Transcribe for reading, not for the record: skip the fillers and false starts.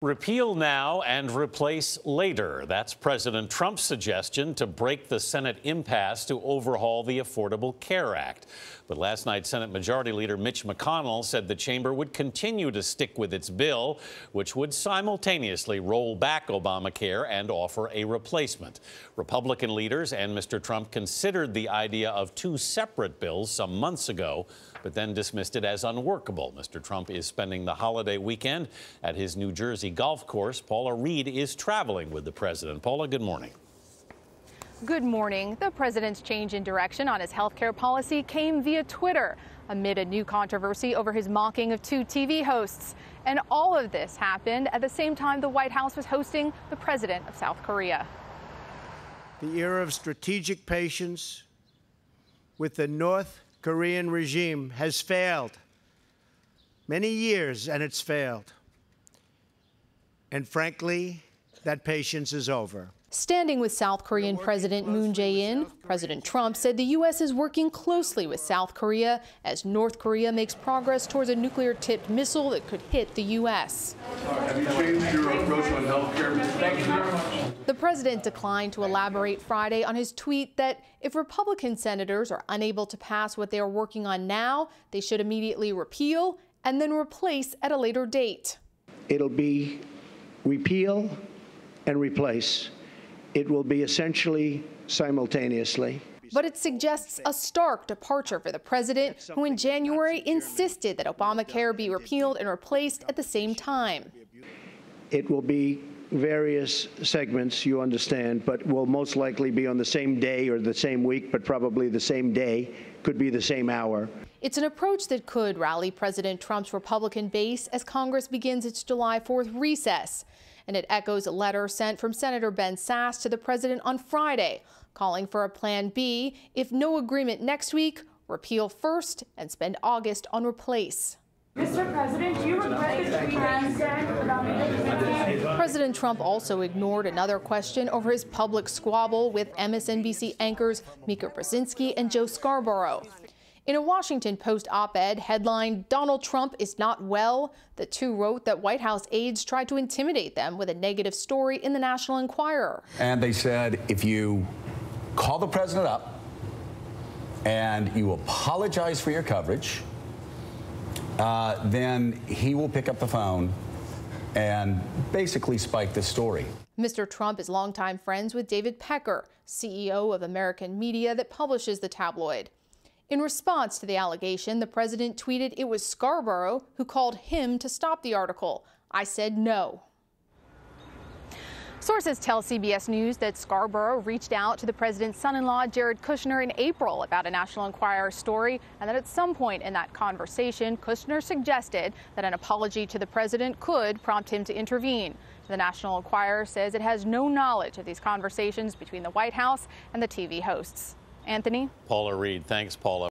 Repeal now and replace later. That's President Trump's suggestion to break the Senate impasse to overhaul the Affordable Care Act. But last night, Senate Majority Leader Mitch McConnell said the chamber would continue to stick with its bill, which would simultaneously roll back Obamacare and offer a replacement. Republican leaders and Mr. Trump considered the idea of two separate bills some months ago, but then dismissed it as unworkable. Mr. Trump is spending the holiday weekend at his New Jersey golf course. Paula Reid is traveling with the president. Paula, good morning. Good morning. The president's change in direction on his health care policy came via Twitter amid a new controversy over his mocking of two TV hosts. And all of this happened at the same time the White House was hosting the president of South Korea. The era of strategic patience with the North Korean regime has failed. Many years, and it's failed. And frankly, that patience is over. Standing with South Korean President Moon Jae-in, President Trump said the U.S. is working closely with South Korea as North Korea makes progress towards a nuclear-tipped missile that could hit the U.S. Have you changed your approach on health care? Thank you very much. The president declined to elaborate Friday on his tweet that if Republican senators are unable to pass what they are working on now, they should immediately repeal and then replace at a later date. It'll be repeal and replace. It will be essentially simultaneously. But it suggests a stark departure for the president, who in January insisted that Obamacare be repealed and replaced at the same time. It will be various segments, you understand, but will most likely be on the same day or the same week, but probably the same day, could be the same hour. It's an approach that could rally President Trump's Republican base as Congress begins its July 4th recess. And it echoes a letter sent from Senator Ben Sasse to the president on Friday, calling for a plan B if no agreement next week, repeal first and spend August on replace. Mr. President, do you regret the tweet that you sent about me? President Trump also ignored another question over his public squabble with MSNBC anchors Mika Brzezinski and Joe Scarborough. In a Washington Post op-ed headlined, "Donald Trump is not well," the two wrote that White House aides tried to intimidate them with a negative story in the National Enquirer. And they said, if you call the president up and you apologize for your coverage, then he will pick up the phone and basically spike the story. Mr. Trump is longtime friends with David Pecker, CEO of American Media that publishes the tabloid. In response to the allegation, the president tweeted it was Scarborough who called him to stop the article. "I said no." Sources tell CBS News that Scarborough reached out to the president's son-in-law, Jared Kushner, in April about a National Enquirer story, and that at some point in that conversation, Kushner suggested that an apology to the president could prompt him to intervene. The National Enquirer says it has no knowledge of these conversations between the White House and the TV hosts. Anthony? Paula Reid. Thanks, Paula.